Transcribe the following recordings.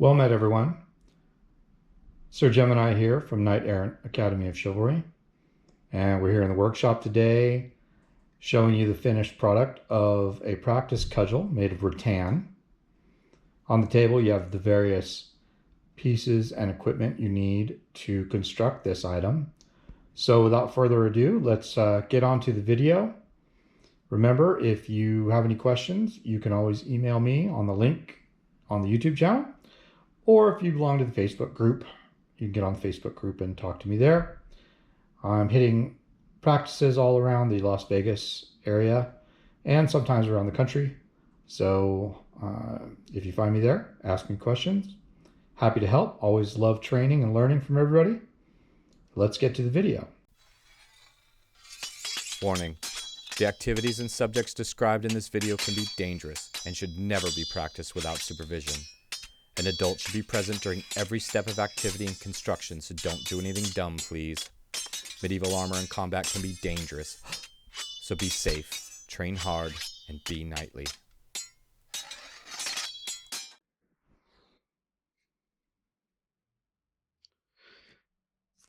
Well met, everyone. Sir Gemini here from Knight Errant Academy of Chivalry, and we're here in the workshop today showing you the finished product of a practice cudgel made of rattan. On the table you have the various pieces and equipment you need to construct this item. So without further ado, let's get on to the video. Remember, if you have any questions, you can always email me on the link on the YouTube channel, or if you belong to the Facebook group, you can get on the Facebook group and talk to me there. I'm hitting practices all around the Las Vegas area and sometimes around the country. So if you find me there, ask me questions. Happy to help. Always love training and learning from everybody. Let's get to the video. Warning. The activities and subjects described in this video can be dangerous and should never be practiced without supervision. An adult should be present during every step of activity and construction, so don't do anything dumb, please. Medieval armor and combat can be dangerous, so be safe, train hard, and be knightly.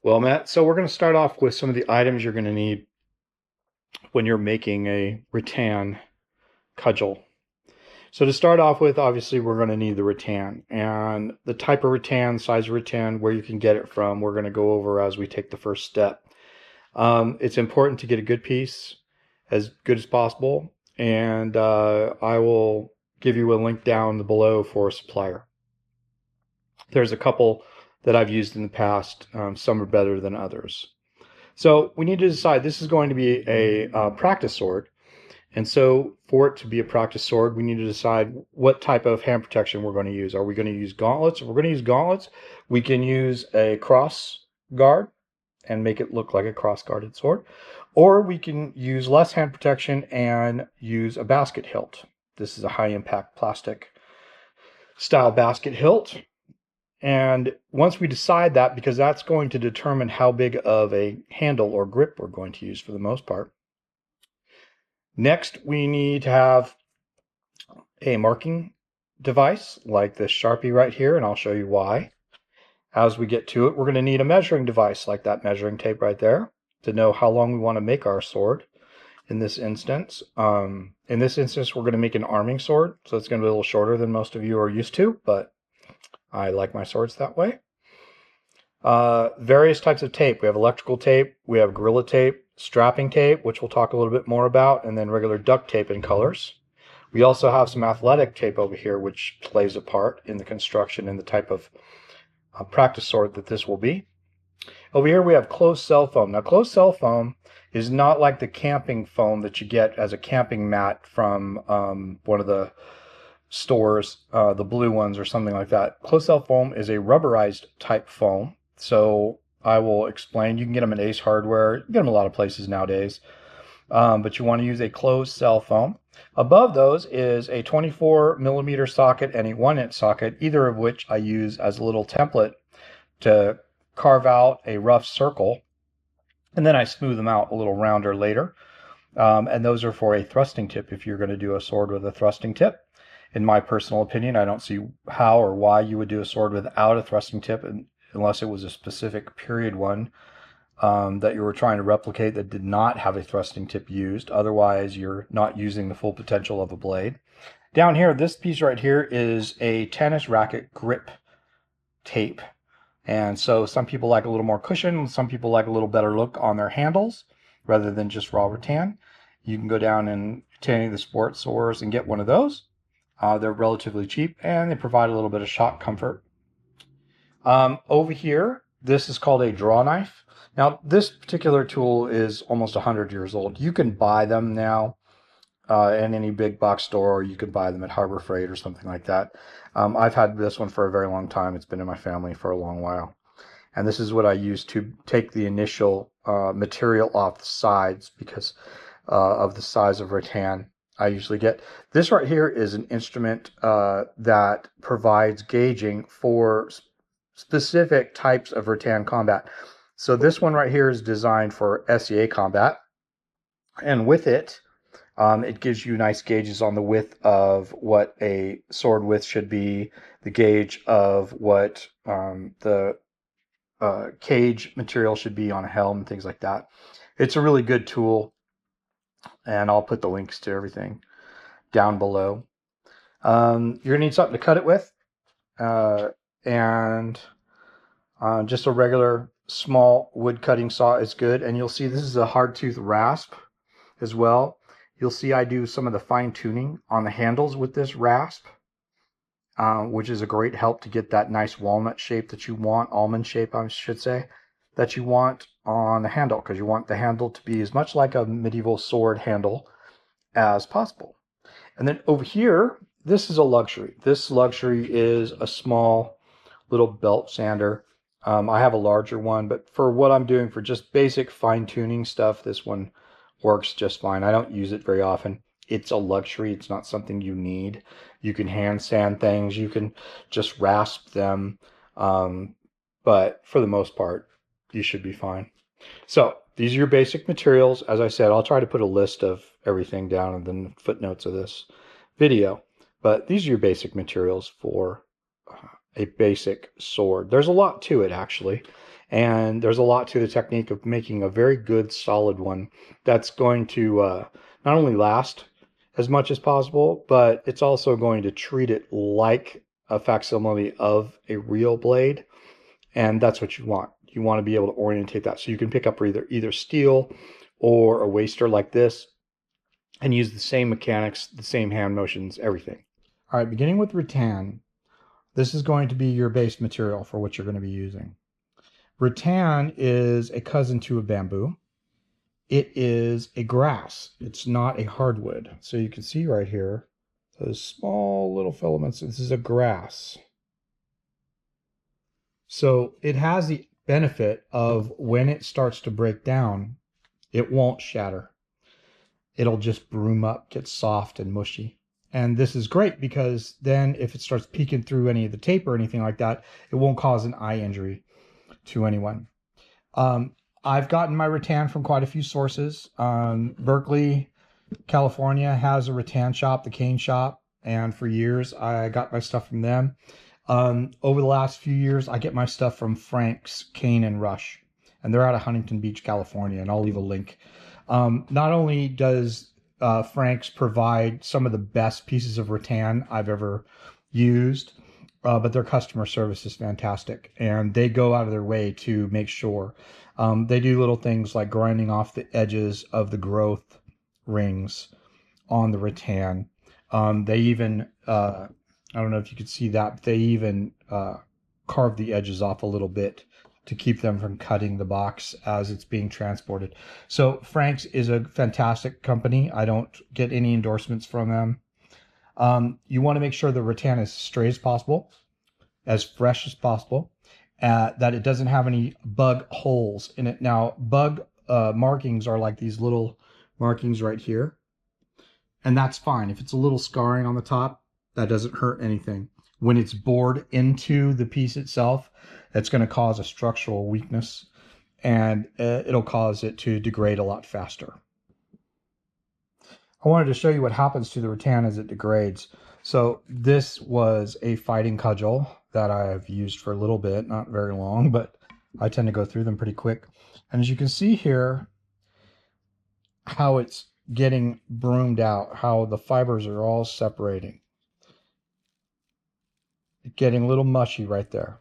Well, Matt, so we're going to start off with some of the items you're going to need when you're making a rattan cudgel. So to start off with, obviously, we're going to need the rattan, and the type of rattan, size of rattan, where you can get it from, we're going to go over as we take the first step. It's important to get a good piece, as good as possible, and I will give you a link down below for a supplier. There's a couple that I've used in the past. Some are better than others. So we need to decide, this is going to be a practice sword. And so for it to be a practice sword, we need to decide what type of hand protection we're going to use. Are we going to use gauntlets? If we're going to use gauntlets, we can use a cross guard and make it look like a cross-guarded sword. Or we can use less hand protection and use a basket hilt. This is a high-impact plastic style basket hilt. And once we decide that, because that's going to determine how big of a handle or grip we're going to use for the most part. Next, we need to have a marking device like this Sharpie right here, and I'll show you why. As we get to it, we're going to need a measuring device like that measuring tape right there to know how long we want to make our sword. In this instance, we're going to make an arming sword, so it's going to be a little shorter than most of you are used to, but I like my swords that way. Various types of tape. We have electrical tape, we have Gorilla tape, strapping tape, which we'll talk a little bit more about, and then regular duct tape in colors. We also have some athletic tape over here, which plays a part in the construction and the type of practice sword that this will be. Over here we have closed cell foam. Now, closed cell foam is not like the camping foam that you get as a camping mat from one of the stores, the blue ones or something like that. Closed cell foam is a rubberized type foam. So I will explain. You can get them at Ace Hardware. You can get them a lot of places nowadays. But you want to use a closed cell foam. Above those is a 24 millimeter socket and a 1-inch socket, either of which I use as a little template to carve out a rough circle. And then I smooth them out a little rounder later. And those are for a thrusting tip if you're going to do a sword with a thrusting tip. In my personal opinion, I don't see how or why you would do a sword without a thrusting tip unless it was a specific period one that you were trying to replicate that did not have a thrusting tip used. Otherwise, you're not using the full potential of a blade. Down here, this piece right here is a tennis racket grip tape. And so some people like a little more cushion. Some people like a little better look on their handles rather than just raw rattan. You can go down and to any of the sports stores and get one of those. They're relatively cheap and they provide a little bit of shot comfort. Over here, this is called a draw knife. Now, this particular tool is almost 100 years old. You can buy them now in any big box store, or you can buy them at Harbor Freight or something like that. I've had this one for a very long time. It's been in my family for a long while. And this is what I use to take the initial material off the sides because of the size of rattan I usually get. This right here is an instrument that provides gauging for specific types of rattan combat. So this one right here is designed for SEA combat, and with it It gives you nice gauges on the width of what a sword width should be, the gauge of what the cage material should be on a helm, and things like that. It's a really good tool, and I'll put the links to everything down below. You're gonna need something to cut it with, and just a regular small wood cutting saw is good. And you'll see this is a hard tooth rasp as well. You'll see I do some of the fine tuning on the handles with this rasp, which is a great help to get that nice walnut shape that you want, almond shape I should say, that you want on the handle, because you want the handle to be as much like a medieval sword handle as possible. And then over here, this is a luxury. This luxury is a small little belt sander. I have a larger one, but for what I'm doing for just basic fine tuning stuff, this one works just fine. I don't use it very often. It's a luxury. It's not something you need. You can hand sand things. You can just rasp them. But for the most part, you should be fine. So these are your basic materials. As I said, I'll try to put a list of everything down in the footnotes of this video. But these are your basic materials for a basic sword. There's a lot to it, actually. And there's a lot to the technique of making a very good, solid one that's going to not only last as much as possible, but it's also going to treat it like a facsimile of a real blade. And that's what you want. You want to be able to orientate that. So you can pick up either steel or a waster like this and use the same mechanics, the same hand motions, everything. All right, beginning with rattan, this is going to be your base material for what you're going to be using. Rattan is a cousin to a bamboo. It is a grass. It's not a hardwood. So you can see right here, those small little filaments, this is a grass. So it has the benefit of when it starts to break down, it won't shatter. It'll just broom up, get soft and mushy. And this is great because then if it starts peeking through any of the tape or anything like that, it won't cause an eye injury to anyone. I've gotten my rattan from quite a few sources. Berkeley, California has a rattan shop, the Cane Shop, and for years I got my stuff from them. Over the last few years, I get my stuff from Frank's Cane and Rush, and they're out of Huntington Beach, California, and I'll leave a link. Not only does Frank's provide some of the best pieces of rattan I've ever used, but their customer service is fantastic, and they go out of their way to make sure. They do little things like grinding off the edges of the growth rings on the rattan. They even, I don't know if you could see that, but they even carve the edges off a little bit to keep them from cutting the box as it's being transported. So Frank's is a fantastic company. I don't get any endorsements from them. You want to make sure the rattan is as straight as possible, as fresh as possible, that it doesn't have any bug holes in it. Now, bug markings are like these little markings right here, and that's fine. If it's a little scarring on the top, that doesn't hurt anything. When it's bored into the piece itself, that's going to cause a structural weakness, and it'll cause it to degrade a lot faster. I wanted to show you what happens to the rattan as it degrades. So this was a fighting cudgel that I've used for a little bit, not very long, but I tend to go through them pretty quick. And as you can see here, how it's getting broomed out, how the fibers are all separating. Getting a little mushy right there.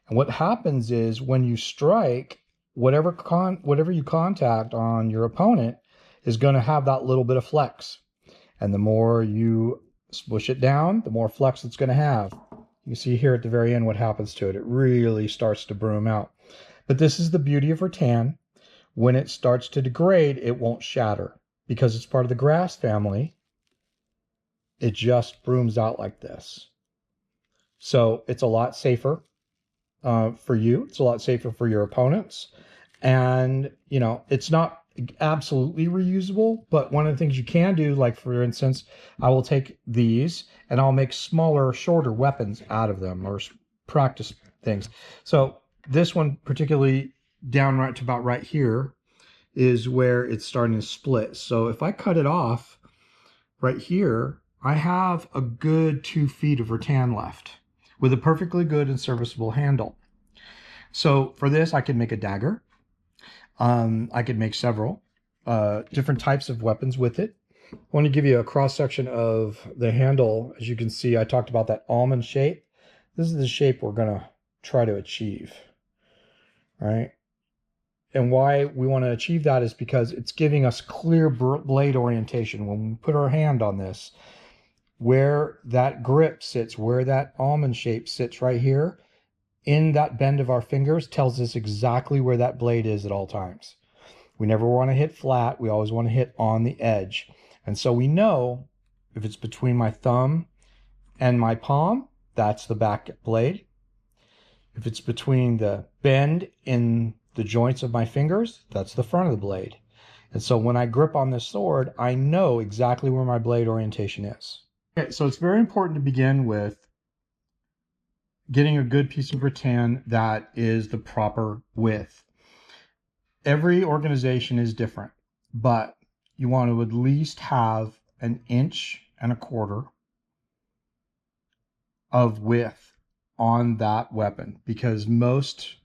And what happens is when you strike, whatever you contact on your opponent is going to have that little bit of flex. And the more you smush it down, the more flex it's going to have. You see here at the very end what happens to it. It really starts to broom out. But this is the beauty of rattan. When it starts to degrade, it won't shatter. Because it's part of the grass family, it just brooms out like this. So it's a lot safer for you. It's a lot safer for your opponents. And, you know, it's not absolutely reusable, but one of the things you can do, like for instance, I will take these and I'll make smaller, shorter weapons out of them, or practice things. So this one particularly down right to about right here is where it's starting to split. So if I cut it off, right here, I have a good 2 feet of rattan left with a perfectly good and serviceable handle. So for this, I can make a dagger. I could make several different types of weapons with it. I want to give you a cross section of the handle. As you can see, I talked about that almond shape. This is the shape we're going to try to achieve, right? And why we want to achieve that is because it's giving us clear blade orientation. When we put our hand on this, where that grip sits, where that almond shape sits right here, in that bend of our fingers tells us exactly where that blade is at all times. We never want to hit flat. We always want to hit on the edge. And so we know if it's between my thumb and my palm, that's the back blade. If it's between the bend in the joints of my fingers, that's the front of the blade. And so when I grip on this sword, I know exactly where my blade orientation is. Okay, so it's very important to begin with getting a good piece of rattan that is the proper width. Every organization is different, but you want to at least have 1.25 inches of width on that weapon, because most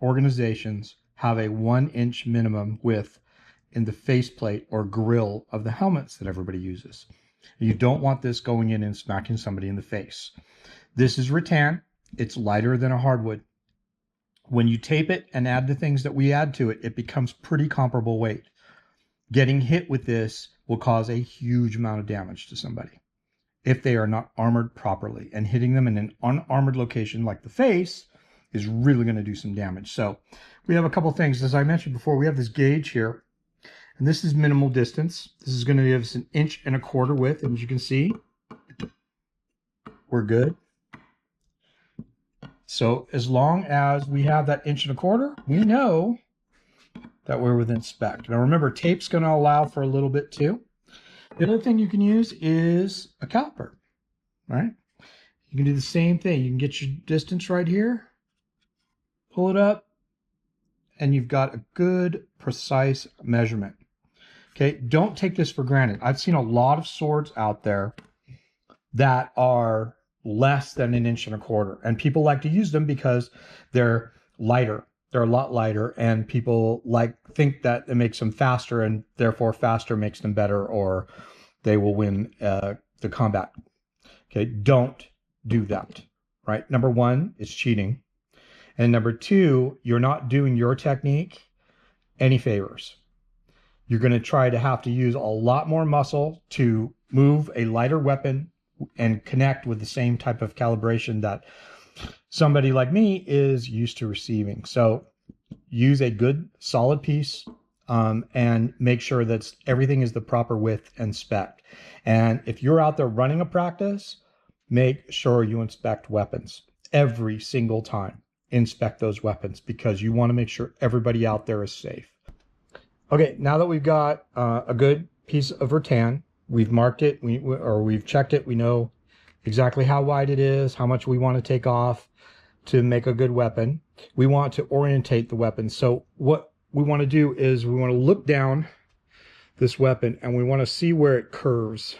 organizations have a 1-inch minimum width in the faceplate or grill of the helmets that everybody uses. You don't want this going in and smacking somebody in the face. This is rattan. It's lighter than a hardwood. When you tape it and add the things that we add to it, it becomes pretty comparable weight. Getting hit with this will cause a huge amount of damage to somebody if they are not armored properly, and hitting them in an unarmored location like the face is really going to do some damage. So we have a couple things. As I mentioned before, we have this gauge here, and this is minimal distance. This is going to give us 1.25 inches width, and as you can see, we're good. So as long as we have that 1.25 inches, we know that we're within spec. Now remember, tape's going to allow for a little bit too. The other thing you can use is a caliper, right? You can do the same thing. You can get your distance right here, pull it up, and you've got a good, precise measurement. Okay, don't take this for granted. I've seen a lot of swords out there that are less than 1.25 inches, and people like to use them because they're lighter. They're a lot lighter, and people think that it makes them faster, and therefore faster makes them better, or they will win the combat. Okay, don't do that, right? Number one, it's cheating. And number two, you're not doing your technique any favors. You're going to try to have to use a lot more muscle to move a lighter weapon and connect with the same type of calibration that somebody like me is used to receiving. So use a good solid piece and make sure that everything is the proper width and spec. And if you're out there running a practice, make sure you inspect weapons every single time. Inspect those weapons, because you want to make sure everybody out there is safe. Okay, now that we've got a good piece of rattan, we've marked it, we've checked it, we know exactly how wide it is, how much we want to take off to make a good weapon. We want to orientate the weapon. So what we want to do is we want to look down this weapon and we want to see where it curves.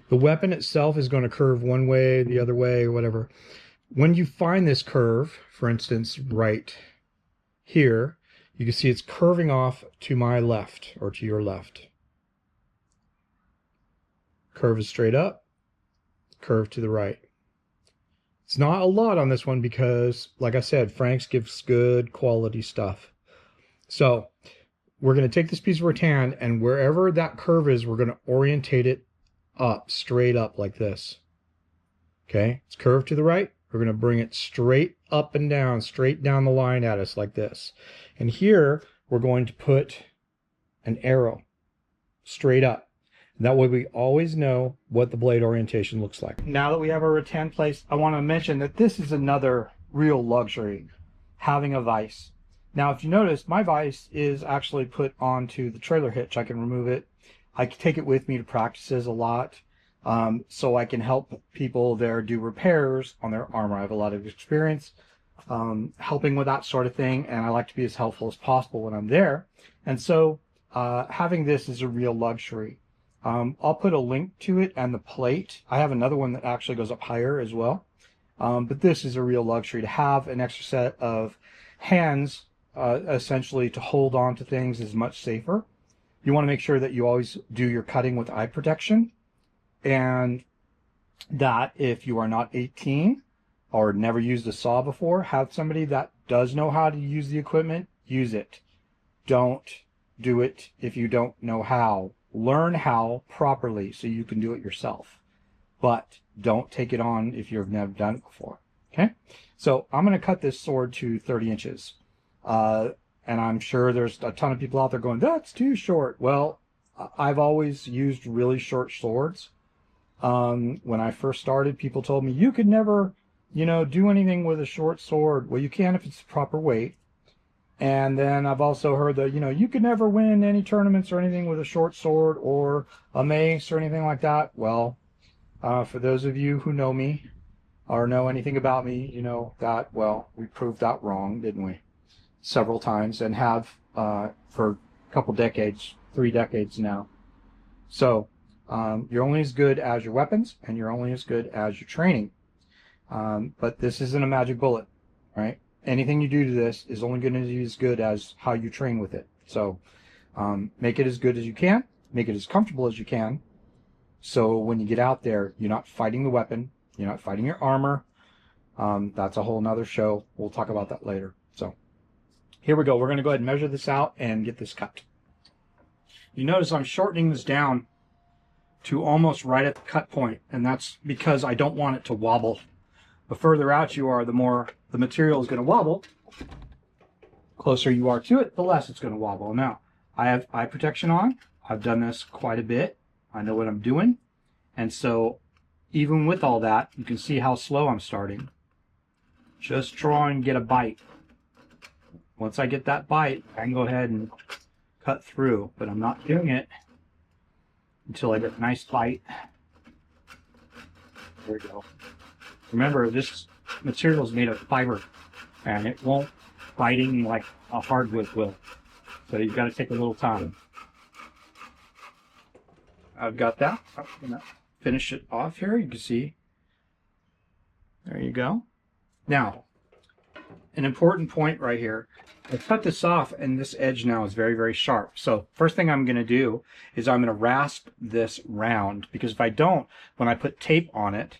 The weapon itself is going to curve one way, the other way, or whatever. When you find this curve, for instance, right here, you can see it's curving off to my left, or to your left. Curve is straight up, curve to the right. It's not a lot on this one because, like I said, Frank's gives good quality stuff. So we're going to take this piece of rattan, and wherever that curve is, we're going to orientate it up, straight up like this. Okay, it's curved to the right. We're going to bring it straight up and down, straight down the line at us like this. And here, we're going to put an arrow straight up. That way we always know what the blade orientation looks like. Now that we have our rattan placed, I want to mention that this is another real luxury, having a vise. Now, if you notice, my vise is actually put onto the trailer hitch. I can remove it. I can take it with me to practices a lot. So I can help people there do repairs on their armor. I have a lot of experience helping with that sort of thing, and I like to be as helpful as possible when I'm there. And so having this is a real luxury. I'll put a link to it and the plate. I have another one that actually goes up higher as well. But this is a real luxury to have an extra set of hands, essentially to hold on to things is much safer. You want to make sure that you always do your cutting with eye protection, and that if you are not 18 or never used a saw before, have somebody that does know how to use the equipment, use it. Don't do it if you don't know how. Learn how properly so you can do it yourself. But don't take it on if you've never done it before. Okay? So I'm going to cut this sword to 30 inches. And I'm sure there's a ton of people out there going, that's too short. Well, I've always used really short swords. When I first started, people told me, you could never, do anything with a short sword. Well, you can if it's the proper weight. And then I've also heard that, you could never win any tournaments or anything with a short sword or a mace or anything like that. Well, for those of you who know me or know anything about me, you know that, well, we proved that wrong, didn't we? Several times, and have for a couple decades, 3 decades now. So you're only as good as your weapons, and you're only as good as your training. But this isn't a magic bullet, right? Anything you do to this is only going to be as good as how you train with it. So make it as good as you can, make it as comfortable as you can, so when you get out there, you're not fighting the weapon, you're not fighting your armor. That's a whole nother show. We'll talk about that later. So here we go. We're going to go ahead and measure this out and get this cut. You notice I'm shortening this down to almost right at the cut point, and that's because I don't want it to wobble. The further out you are, the more the material is going to wobble. Closer you are to it, the less it's going to wobble. Now, I have eye protection on. I've done this quite a bit. I know what I'm doing. And so, even with all that, you can see how slow I'm starting. Just try and get a bite. Once I get that bite, I can go ahead and cut through, but I'm not doing it until I get a nice bite. There we go. Remember, this material is made of fiber, and it won't biting like a hardwood will. So you've got to take a little time. I've got that. I'm going to finish it off here. You can see. There you go. Now, an important point right here. I cut this off, and this edge now is very, very sharp. So first thing I'm going to do is I'm going to rasp this round, because if I don't, when I put tape on it,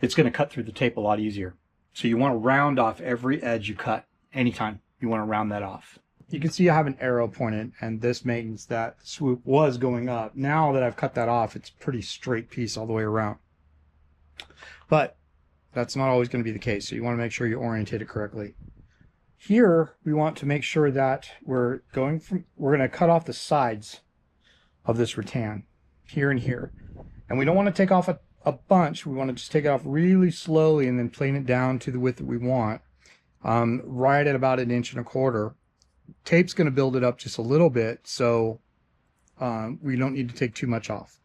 it's going to cut through the tape a lot easier. So you want to round off every edge you cut anytime. You want to round that off. You can see I have an arrow pointed, and this means that the swoop was going up. Now that I've cut that off, it's a pretty straight piece all the way around. But that's not always going to be the case, so you want to make sure you orientate it correctly. Here, we want to make sure that we're going to cut off the sides of this rattan, here and here. And we don't want to take off a bunch. We want to just take it off really slowly and then plane it down to the width that we want, right at about 1.25 inches. Tape's going to build it up just a little bit, so we don't need to take too much off.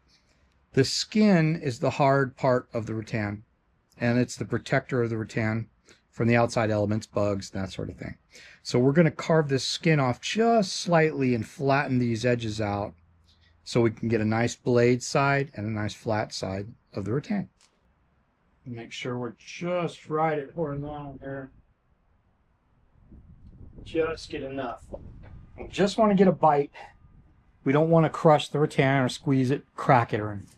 The skin is the hard part of the rattan, and it's the protector of the rattan from the outside elements, bugs, that sort of thing. So we're going to carve this skin off just slightly and flatten these edges out so we can get a nice blade side and a nice flat side of the rattan. Make sure we're just right at horizontal here. Just get enough. We just want to get a bite. We don't want to crush the rattan or squeeze it, crack it, or anything.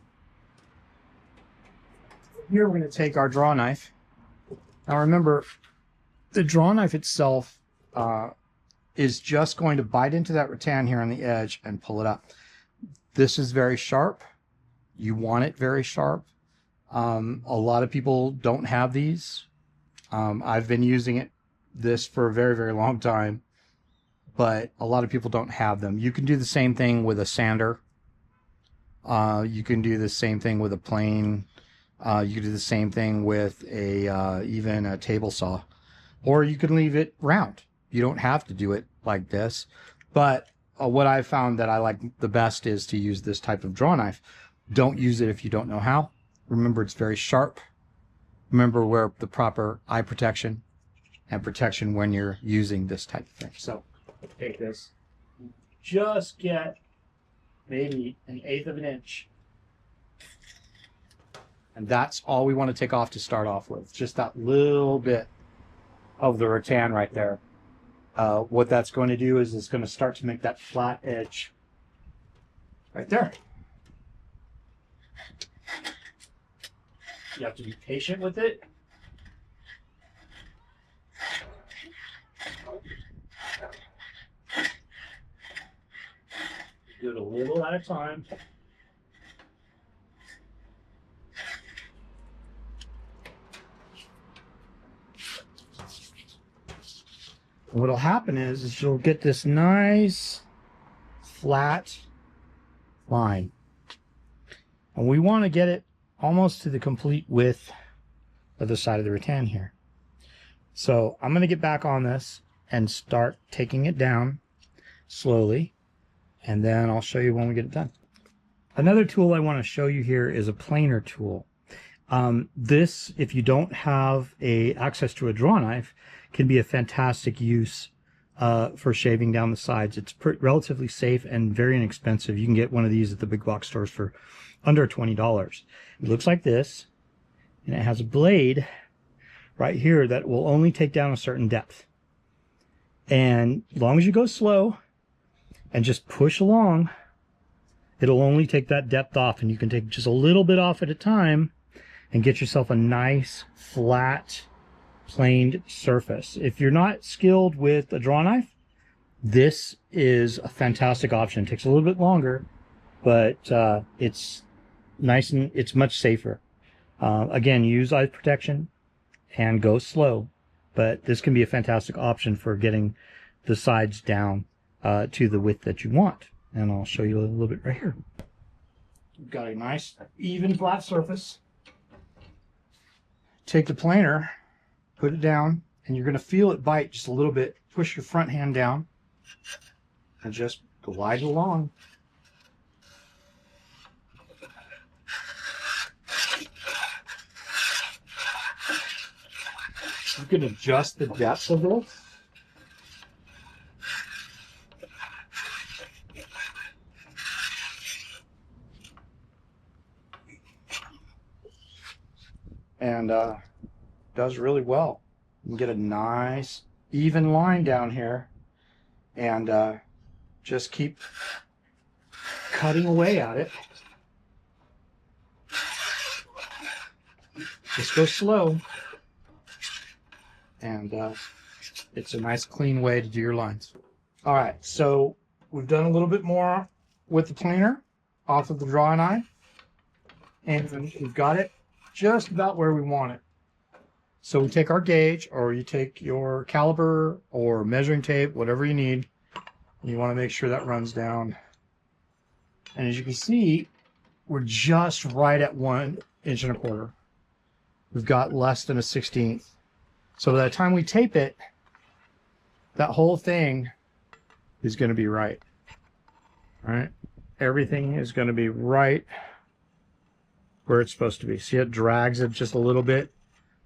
Here we're going to take our draw knife. Now remember, the draw knife itself is just going to bite into that rattan here on the edge and pull it up. This is very sharp. You want it very sharp. A lot of people don't have these. I've been using this for a very, very long time, but a lot of people don't have them. You can do the same thing with a sander. You can do the same thing with a plane. You can do the same thing with even a table saw, or you can leave it round. You don't have to do it like this, but what I found that I like the best is to use this type of draw knife. Don't use it if you don't know how. Remember, it's very sharp. Remember, wear the proper eye protection and protection when you're using this type of thing. So take this, just get maybe an eighth of an inch. And that's all we want to take off to start off with, just that little bit of the rattan right there. What that's going to do is it's going to start to make that flat edge right there. You have to be patient with it. Do it a little at a time. And what'll happen is you'll get this nice flat line. And we want to get it almost to the complete width of the side of the rattan here. So I'm going to get back on this and start taking it down slowly, and then I'll show you when we get it done. Another tool I want to show you here is a planer tool. This, if you don't have access to a draw knife, can be a fantastic use for shaving down the sides. It's relatively safe and very inexpensive. You can get one of these at the big box stores for under $20. It looks like this, and it has a blade right here that will only take down a certain depth. And as long as you go slow and just push along, it'll only take that depth off, and you can take just a little bit off at a time and get yourself a nice flat planed surface. If you're not skilled with a draw knife, this is a fantastic option. It takes a little bit longer, but it's nice and it's much safer. Again, use eye protection and go slow, but this can be a fantastic option for getting the sides down to the width that you want. And I'll show you a little bit right here. We've got a nice even flat surface. Take the planer, put it down, and you're going to feel it bite just a little bit. Push your front hand down and just glide along. You can adjust the depth of this. And does really well. You can get a nice even line down here, and just keep cutting away at it. Just go slow, and it's a nice clean way to do your lines. All right, so we've done a little bit more with the planer off of the drawing eye, and we've got it just about where we want it. So we take our gauge, or you take your caliper or measuring tape, whatever you need. You want to make sure that runs down. And as you can see, we're just right at 1 1/4 inches. We've got less than a 1/16. So by the time we tape it, that whole thing is going to be right. All right? Everything is going to be right where it's supposed to be. See, it drags it just a little bit.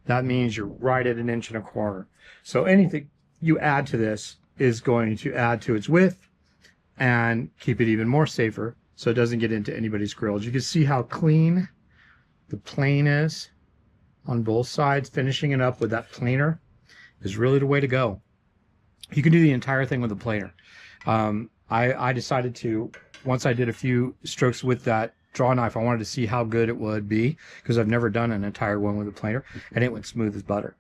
That means you're right at 1 1/4 inches. So anything you add to this is going to add to its width and keep it even more safer so it doesn't get into anybody's grills. You can see how clean the plane is on both sides. Finishing it up with that planer is really the way to go. You can do the entire thing with a planer. I decided to, once I did a few strokes with that draw knife, I wanted to see how good it would be, because I've never done an entire one with a planer, and it went smooth as butter.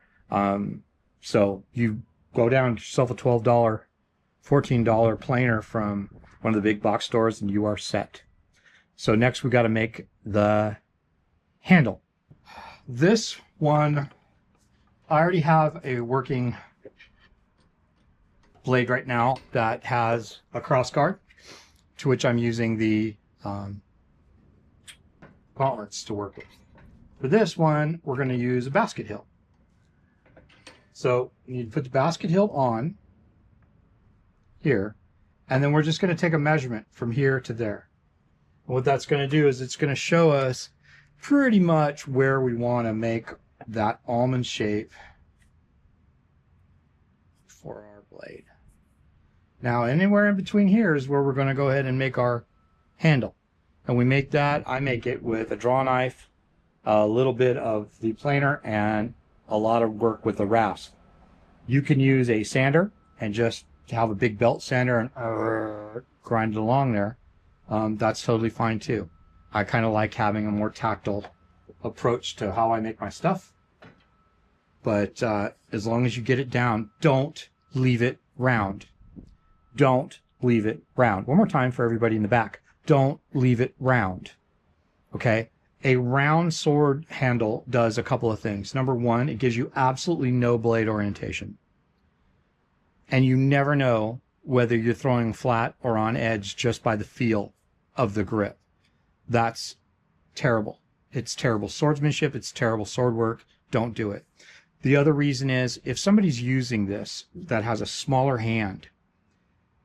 So you go down to yourself a $12, $14 planer from one of the big box stores, and you are set. So next we got to make the handle. This one, I already have a working blade right now that has a cross guard, to which I'm using the gauntlets to work with. For this one, we're going to use a basket hilt. So you need to put the basket hilt on here, and then we're just going to take a measurement from here to there. And what that's going to do is it's going to show us pretty much where we want to make that almond shape for our blade. Now, anywhere in between here is where we're going to go ahead and make our handle. And we make that, I make it with a draw knife, a little bit of the planer, and a lot of work with the rasp. You can use a sander and just have a big belt sander and grind it along there. That's totally fine too. I kind of like having a more tactile approach to how I make my stuff. But as long as you get it down, don't leave it round. Don't leave it round. One more time for everybody in the back. Don't leave it round. Okay? A round sword handle does a couple of things. Number one, it gives you absolutely no blade orientation. And you never know whether you're throwing flat or on edge just by the feel of the grip. That's terrible. It's terrible swordsmanship. It's terrible sword work. Don't do it. The other reason is if somebody's using this that has a smaller hand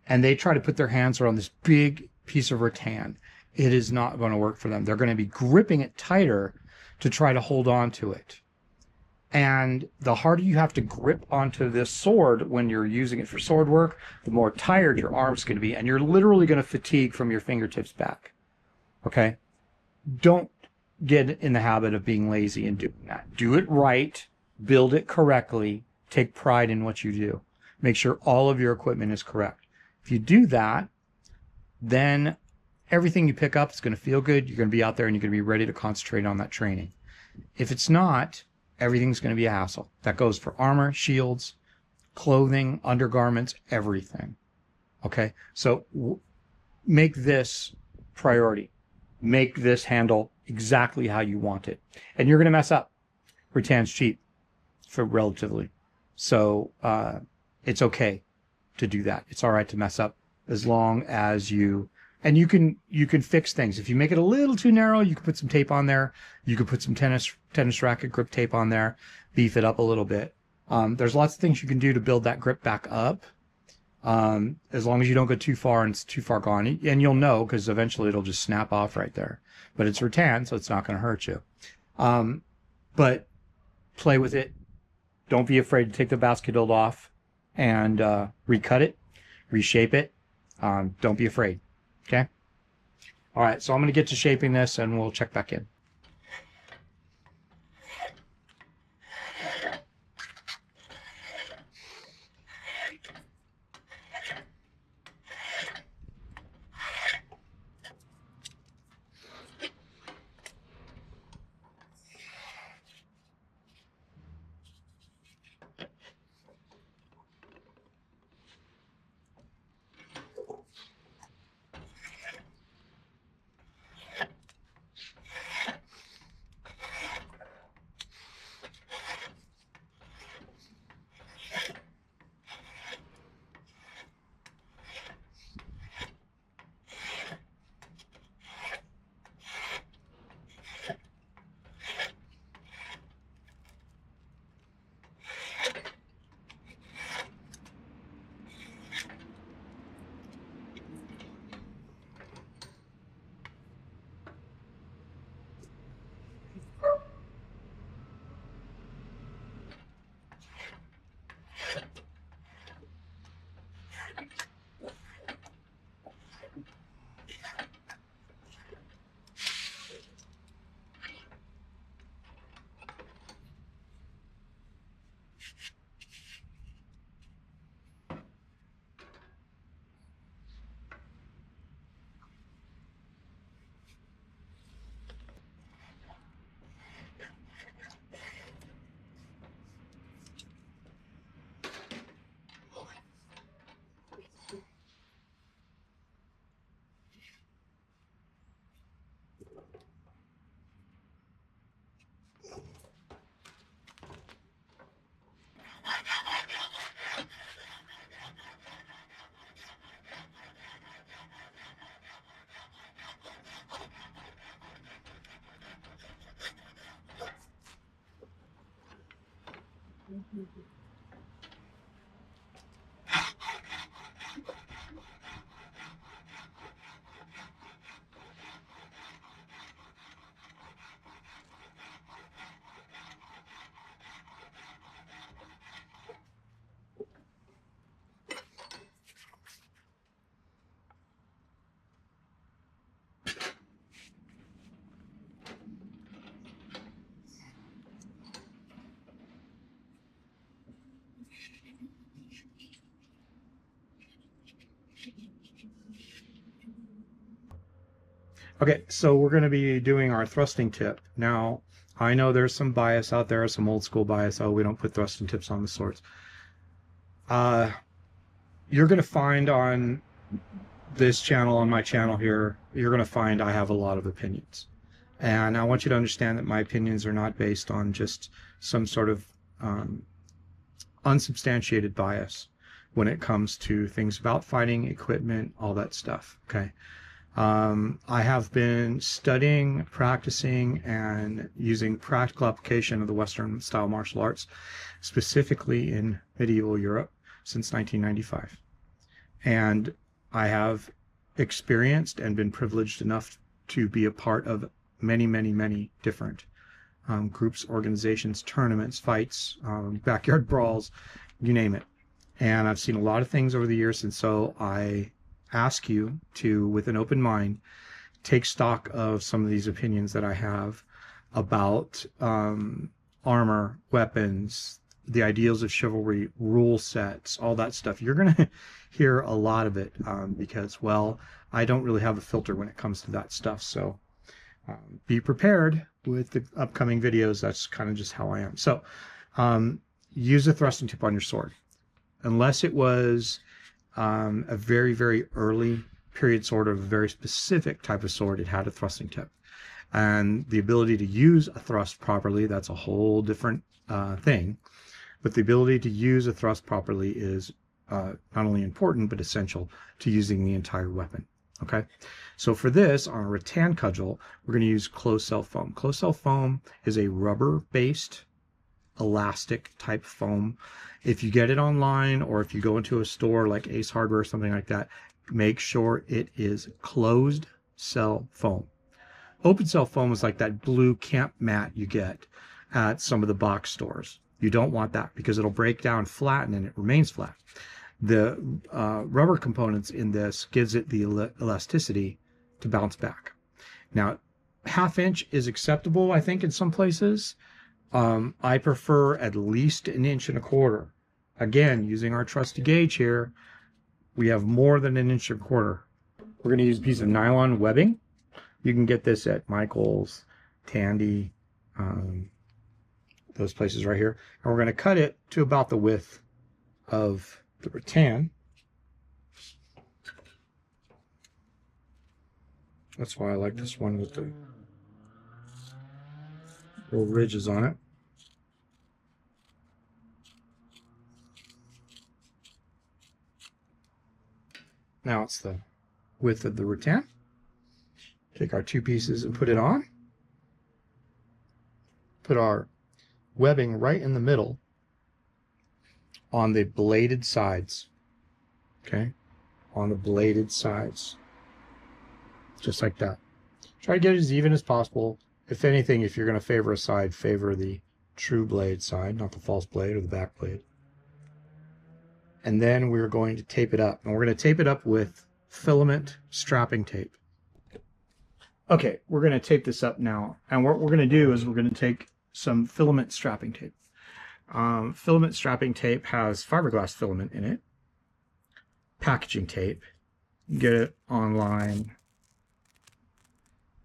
and they try to put their hands around this big piece of rattan, it is not going to work for them. They're going to be gripping it tighter to try to hold on to it. And the harder you have to grip onto this sword when you're using it for sword work, the more tired your arm's going to be. And you're literally going to fatigue from your fingertips back. Okay? Don't get in the habit of being lazy and doing that. Do it right. Build it correctly. Take pride in what you do. Make sure all of your equipment is correct. If you do that, then everything you pick up is going to feel good. You're going to be out there and you're going to be ready to concentrate on that training. If it's not, everything's going to be a hassle. That goes for armor, shields, clothing, undergarments, everything. Okay? So make this priority. Make this handle exactly how you want it. And you're going to mess up. Rattan's cheap for relatively. So it's okay to do that. It's all right to mess up as long as you... And you can fix things. If you make it a little too narrow, you can put some tape on there. You can put some tennis racket grip tape on there, beef it up a little bit. There's lots of things you can do to build that grip back up, as long as you don't go too far and it's too far gone. And you'll know because eventually it'll just snap off right there. But it's rattan, so it's not going to hurt you. But play with it. Don't be afraid to take the basket hilt off and recut it, reshape it. Don't be afraid. Okay? All right, so I'm going to get to shaping this and we'll check back in. Okay, so we're going to be doing our thrusting tip. Now, I know there's some bias out there, some old school bias. Oh, we don't put thrusting tips on the swords. You're going to find on this channel, on my channel here, you're going to find I have a lot of opinions. And I want you to understand that my opinions are not based on just some sort of unsubstantiated bias when it comes to things about fighting, equipment, all that stuff. Okay. I have been studying, practicing, and using practical application of the Western style martial arts, specifically in medieval Europe, since 1995. And I have experienced and been privileged enough to be a part of many, many, many different groups, organizations, tournaments, fights, backyard brawls, you name it. And I've seen a lot of things over the years, and so I ask you to, with an open mind, take stock of some of these opinions that I have about armor, weapons, the ideals of chivalry, rule sets, all that stuff. You're going to hear a lot of it because, well, I don't really have a filter when it comes to that stuff. So be prepared with the upcoming videos. That's kind of just how I am. So use a thrusting tip on your sword. Unless it was a very, very early period sword of a very specific type of sword, it had a thrusting tip. And the ability to use a thrust properly, that's a whole different thing. But the ability to use a thrust properly is not only important, but essential to using the entire weapon. Okay, so for this, on a rattan cudgel, we're going to use closed cell foam. Closed cell foam is a rubber-based elastic type foam. If you get it online or if you go into a store like Ace Hardware or something like that, make sure it is closed cell foam. Open cell foam is like that blue camp mat you get at some of the box stores. You don't want that because it'll break down, flatten, and it remains flat. The rubber components in this gives it the elasticity to bounce back. Now, 1/2 inch is acceptable, I think, in some places. I prefer at least 1.25 inches. Again, using our trusty gauge here, we have more than 1.25 inches. We're going to use a piece of nylon webbing. You can get this at Michael's, Tandy, those places right here. And we're going to cut it to about the width of the rattan. That's why I like this one with the little ridges on it. Now it's the width of the rattan. Take our 2 pieces and put it on. Put our webbing right in the middle on the bladed sides. Okay? On the bladed sides. Just like that. Try to get it as even as possible. If anything, if you're going to favor a side, favor the true blade side, not the false blade or the back blade. And then we're going to tape it up. And we're going to tape it up with filament strapping tape. Okay, we're going to tape this up now. And what we're going to do is we're going to take some filament strapping tape. Filament strapping tape has fiberglass filament in it. Packaging tape. You get it online.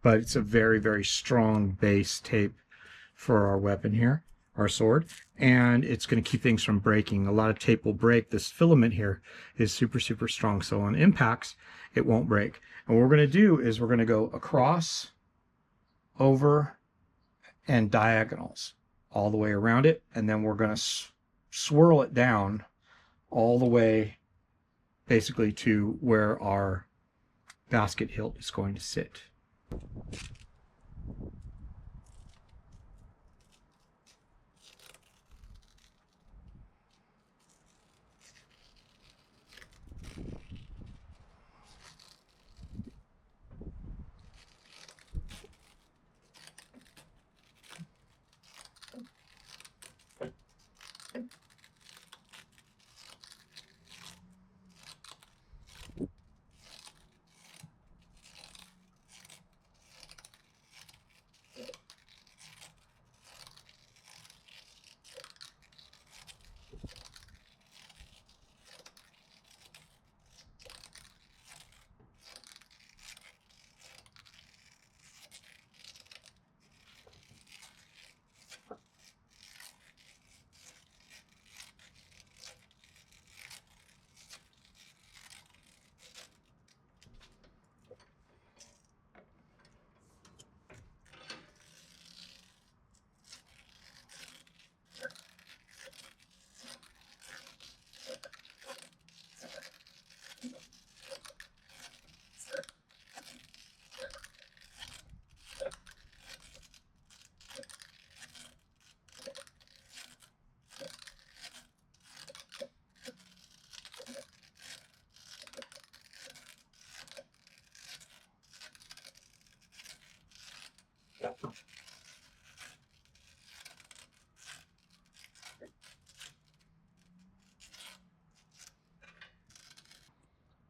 But it's a very, very strong base tape for our weapon here, our sword. And it's going to keep things from breaking. A lot of tape will break. This filament here is super, super strong. So on impacts, it won't break. And what we're going to do is we're going to go across, over, and diagonals all the way around it. And then we're going to swirl it down all the way basically to where our basket hilt is going to sit.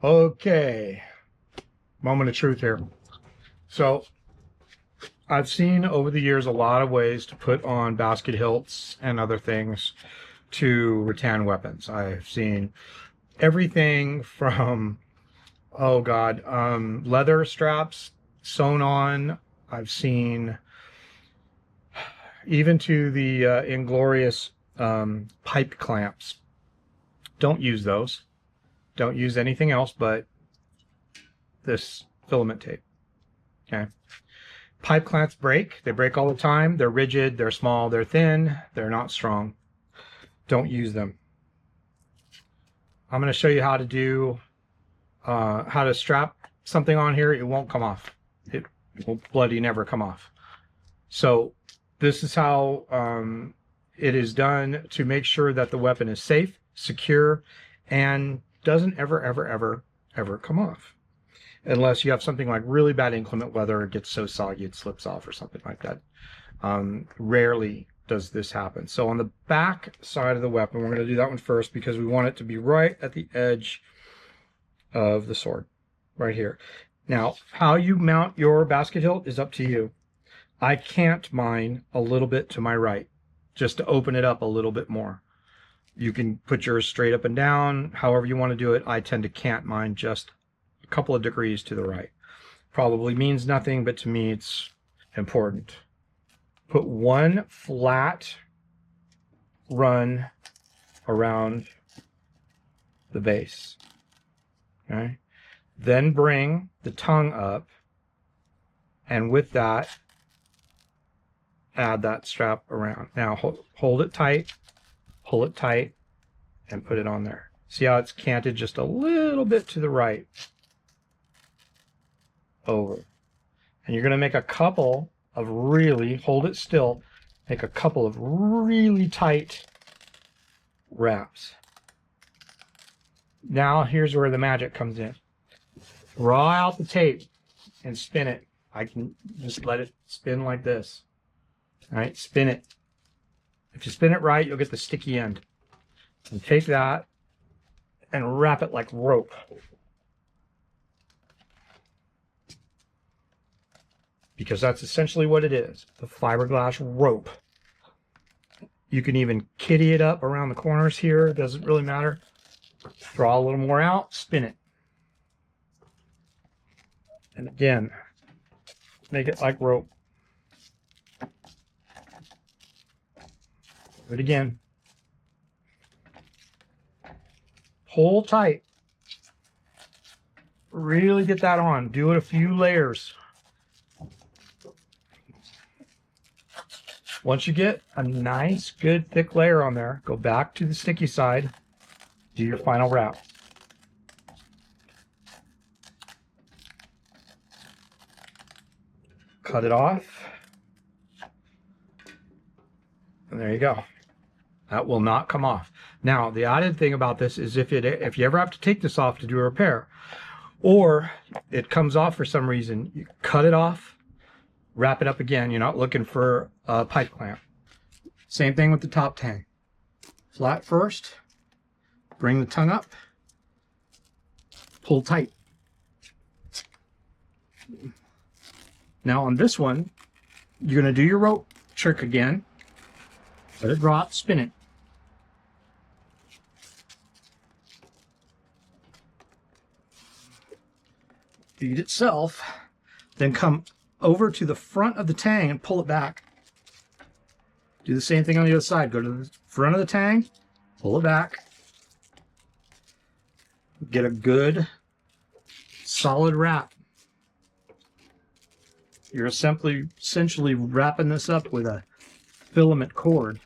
Okay, moment of truth here. So I've seen over the years a lot of ways to put on basket hilts and other things to rattan weapons. I've seen everything from, oh God, leather straps sewn on. I've seen even to the inglorious pipe clamps. Don't use those. Don't use anything else but this filament tape. Okay. Pipe clamps break. They break all the time. They're rigid. They're small. They're thin. They're not strong. Don't use them. I'm going to show you how to do, how to strap something on here. It won't come off. It will bloody never come off. So this is how it is done to make sure that the weapon is safe, secure, and doesn't ever come off. Unless you have something like really bad inclement weather, it gets so soggy it slips off or something like that. Rarely does this happen. So on the back side of the weapon, we're going to do that one first because we want it to be right at the edge of the sword, right here. Now, how you mount your basket hilt is up to you. I cant mine a little bit to my right, just to open it up a little bit more. You can put yours straight up and down, however you want to do it. I tend to cant mine just a couple of degrees to the right. Probably means nothing, but to me it's important. Put one flat run around the base. Okay? Then bring the tongue up, and with that, add that strap around. Now hold it tight, pull it tight, and put it on there. See how it's canted just a little bit to the right. Over. And you're going to make a couple of really, hold it still, make a couple of really tight wraps. Now here's where the magic comes in. Draw out the tape and spin it. I can just let it spin like this. All right, spin it. If you spin it right, you'll get the sticky end. And take that and wrap it like rope. Because that's essentially what it is, the fiberglass rope. You can even kitty it up around the corners here, it doesn't really matter. Draw a little more out, spin it. And again, make it like rope. Do it again. Pull tight. Really get that on. Do it a few layers. Once you get a nice, good, thick layer on there, go back to the sticky side, do your final wrap. Cut it off. And there you go. That will not come off. Now, the added thing about this is if you ever have to take this off to do a repair, or it comes off for some reason, you cut it off, wrap it up again. You're not looking for a pipe clamp. Same thing with the top tang. Flat first, bring the tongue up, pull tight. Now on this one, you're going to do your rope trick again. Let it drop, spin it. Feed itself, then come over to the front of the tang and pull it back. Do the same thing on the other side. Go to the front of the tang, pull it back. Get a good solid wrap. You're essentially wrapping this up with a filament cord.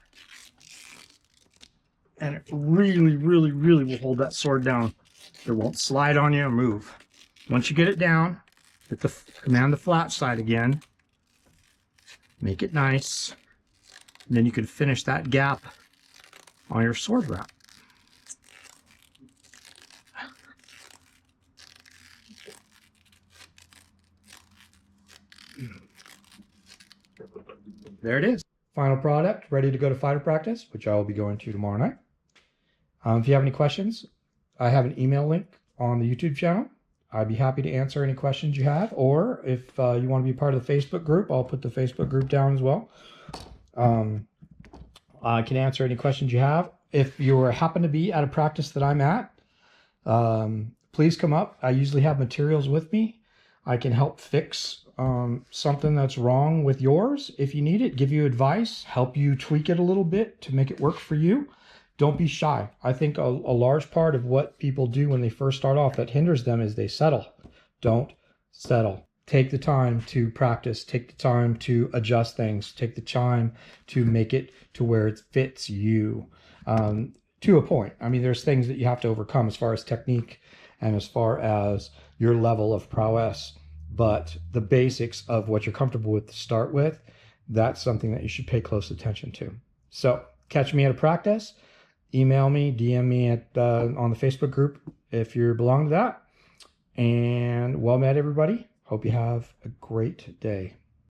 And it really will hold that sword down. It won't slide on you or move. Once you get it down, command the flat side again. Make it nice. And then you can finish that gap on your sword wrap. There it is. Final product, ready to go to fighter practice, which I will be going to tomorrow night. If you have any questions, I have an email link on the YouTube channel. I'd be happy to answer any questions you have, or if you want to be part of the Facebook group, I'll put the Facebook group down as well. I can answer any questions you have. If you happen to be at a practice that I'm at, please come up. I usually have materials with me. I can help fix something that's wrong with yours if you need it, give you advice, help you tweak it a little bit to make it work for you. Don't be shy. I think a large part of what people do when they first start off that hinders them is they settle. Don't settle. Take the time to practice. Take the time to adjust things. Take the time to make it to where it fits you to a point. I mean, there's things that you have to overcome as far as technique and as far as your level of prowess. But the basics of what you're comfortable with to start with, that's something that you should pay close attention to. So catch me at a practice. Email me, DM me on the Facebook group if you belong to that. And well met, everybody. Hope you have a great day.